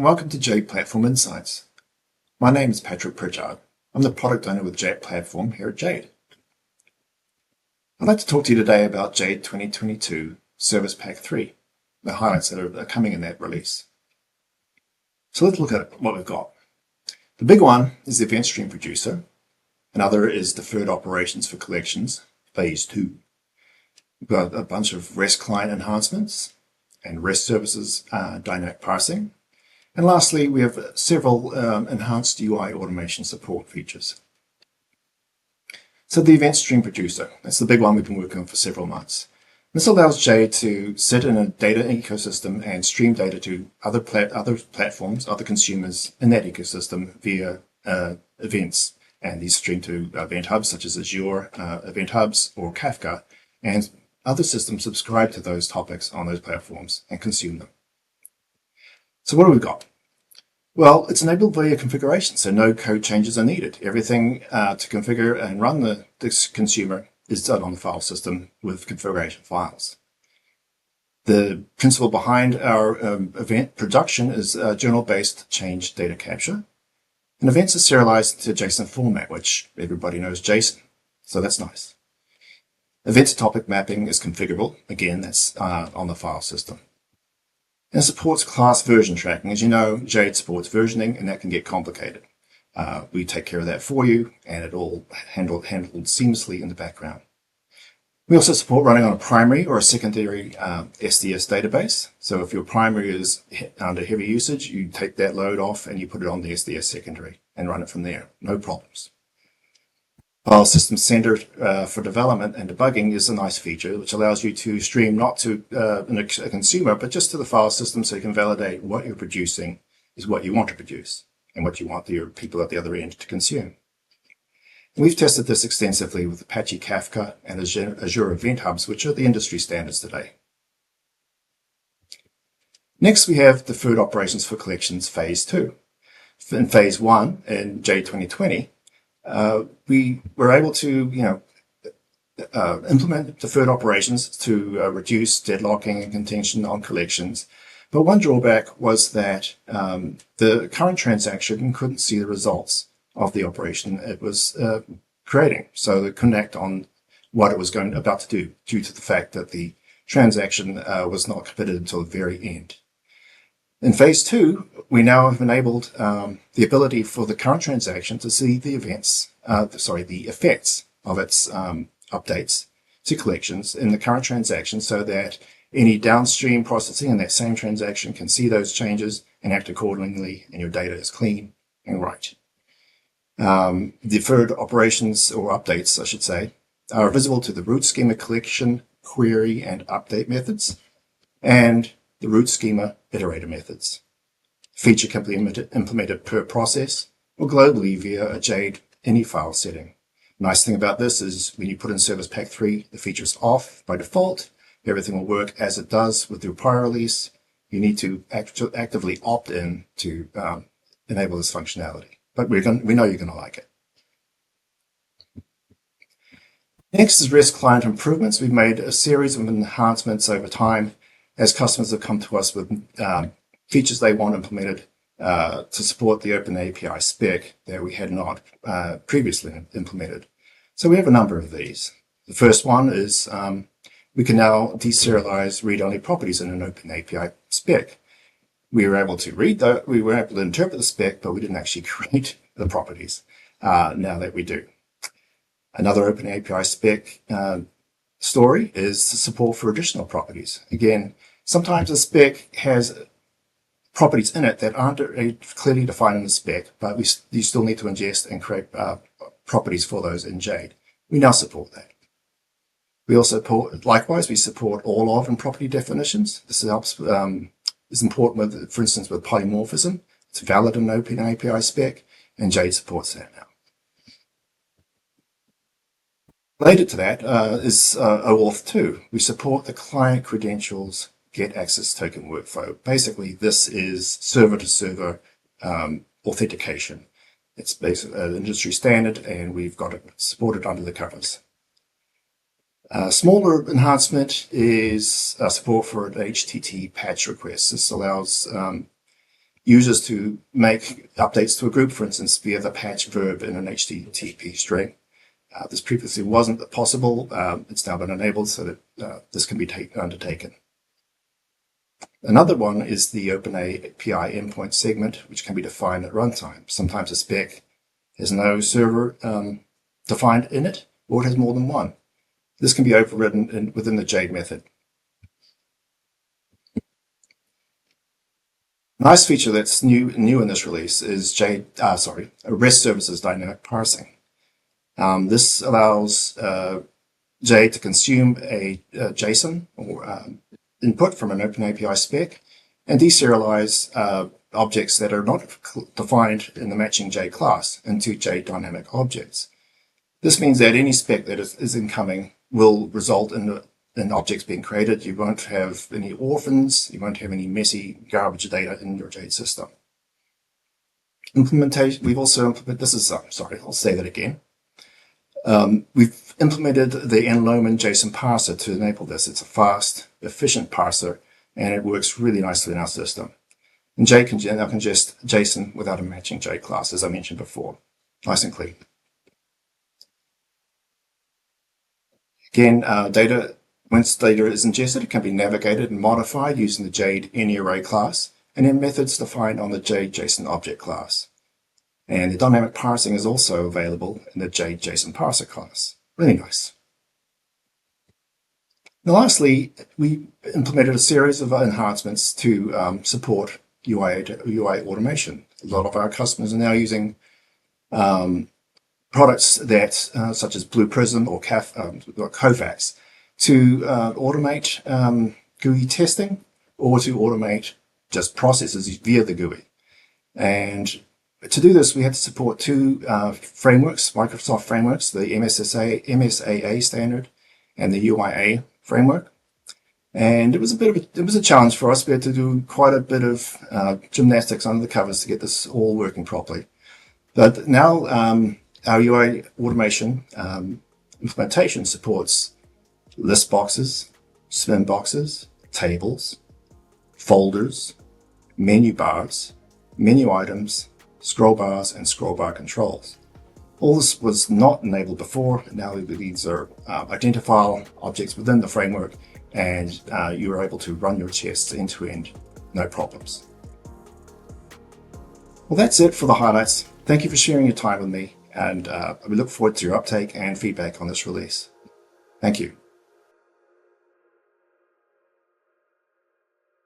welcome to Jade Platform Insights. My name is Patrick Pritchard. I'm the product owner with Jade Platform here at Jade. I'd like to talk to you today about Jade 2022 Service Pack 3, the highlights that are coming in that release. So let's look at what we've got. The big one is the Event Stream Producer. Another is Deferred Operations for Collections, Phase 2. We've got a bunch of REST client enhancements and REST services dynamic parsing. And lastly, we have several enhanced UI automation support features. So the Event Stream Producer, that's the big one we've been working on for several months. This allows Jade to sit in a data ecosystem and stream data to other platforms, other consumers in that ecosystem via events. And these stream to event hubs such as Azure event hubs or Kafka, and other systems subscribe to those topics on those platforms and consume them. So what do we got? Well, it's enabled via configuration, so no code changes are needed. Everything to configure and run this consumer is done on the file system with configuration files. The principle behind our event production is journal-based change data capture. And events are serialized to JSON format, which everybody knows JSON, so that's nice. Event to topic mapping is configurable. Again, that's on the file system. And it supports class version tracking. As you know, Jade supports versioning, and that can get complicated. We take care of that for you, and it all handled seamlessly in the background. We also support running on a primary or a secondary SDS database. So if your primary is under heavy usage, you take that load off and you put it on the SDS secondary and run it from there. No problems. File System Center for development and debugging is a nice feature which allows you to stream not to a consumer, but just to the file system, so you can validate what you're producing is what you want to produce and what you want your people at the other end to consume. And we've tested this extensively with Apache Kafka and Azure Event Hubs, which are the industry standards today. Next, we have Deferred Operations for Collections Phase 2. In Phase 1 in Jade 2020, we were able to, implement deferred operations to reduce deadlocking and contention on collections. But one drawback was that the current transaction couldn't see the results of the operation it was creating. So it couldn't act on what it was about to do due to the fact that the transaction was not committed until the very end. In Phase 2, we now have enabled the ability for the current transaction to see the the effects of its updates to collections in the current transaction, so that any downstream processing in that same transaction can see those changes and act accordingly, and your data is clean and right. Deferred operations, or updates, I should say, are visible to the root schema collection, query, and update methods, and the root schema iterator methods. Feature can be implemented per process or globally via a Jade any file setting. Nice thing about this is when you put in Service Pack 3, the feature is off by default. Everything will work as it does with your prior release. You need to actively opt in to enable this functionality. But we know you're going to like it. Next is REST client improvements. We've made a series of enhancements over time as customers have come to us with features they want implemented to support the Open API spec that we had not previously implemented. So we have a number of these. The first one is we can now deserialize read-only properties in an Open API spec. We were able to interpret the spec, but we didn't actually create the properties. Now that we do. Another Open API spec story is the support for additional properties. Again, sometimes a spec has properties in it that aren't clearly defined in the spec, but you still need to ingest and create properties for those in Jade. We now support that. We also likewise, we support all of and property definitions. This helps, is important for instance, with polymorphism. It's valid in an Open API spec, and Jade supports that now. Related to that is OAuth 2. We support the client credentials get access token workflow. Basically, this is server-to-server authentication. It's basically an industry standard, and we've got it supported under the covers. A smaller enhancement is support for an HTTP patch request. This allows users to make updates to a group, for instance, via the patch verb in an HTTP string. This previously wasn't possible. It's now been enabled so that this can be undertaken. Another one is the OpenAPI endpoint segment, which can be defined at runtime. Sometimes a spec has no server defined in it, or it has more than one. This can be overridden within the Jade method. Nice feature that's new in this release is REST services dynamic parsing. This allows Jade to consume a JSON or input from an OpenAPI spec and deserialize objects that are not defined in the matching Jade class into Jade dynamic objects. This means that any spec that is incoming will result in objects being created. You won't have any orphans, you won't have any messy garbage data in your Jade system. Implementation, we've also implemented, I'll say that again. We've implemented the nloman JSON parser to enable this. It's a fast, efficient parser, and it works really nicely in our system. And Jade can now ingest JSON without a matching Jade class, as I mentioned before. Nice and clean. Again, once data is ingested, it can be navigated and modified using the Jade AnyArray class, and then methods defined on the Jade JSON object class. And the dynamic parsing is also available in the Jade JSON parser class. Really nice. Now, lastly, we implemented a series of enhancements to support UI automation. A lot of our customers are now using products that, such as Blue Prism or Kofax, to automate GUI testing or to automate just processes via the GUI. And to do this, we had to support two frameworks, Microsoft frameworks, the MSAA standard and the UIA framework. And it was a challenge for us. We had to do quite a bit of gymnastics under the covers to get this all working properly. But now our UI automation implementation supports list boxes, spin boxes, tables, folders, menu bars, menu items, scroll bars, and scroll bar controls. All this was not enabled before. Now these are identifiable objects within the framework, and you are able to run your tests end to end, no problems. Well, that's it for the highlights. Thank you for sharing your time with me, and we look forward to your uptake and feedback on this release. Thank you.